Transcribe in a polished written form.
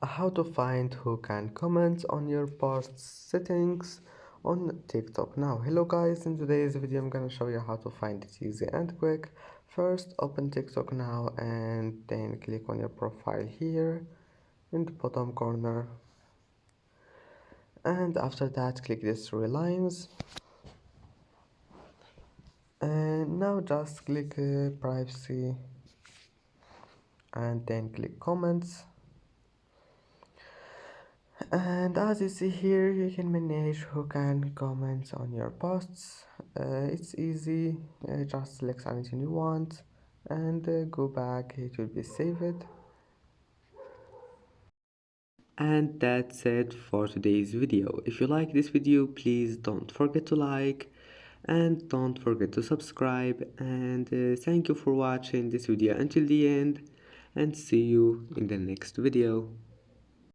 How to find who can comment on your post settings on TikTok. Now, hello guys, in today's video I'm gonna show you how to find it easy and quick. First, open TikTok now and then click on your profile here in the bottom corner, and after that click these three lines, and now just click privacy and then click comments. And as you see here, you can manage who can comment on your posts. It's easy, just select anything you want and go back, it will be saved. And that's it for today's video. If you like this video, please don't forget to like and don't forget to subscribe, and thank you for watching this video until the end, and see you in the next video.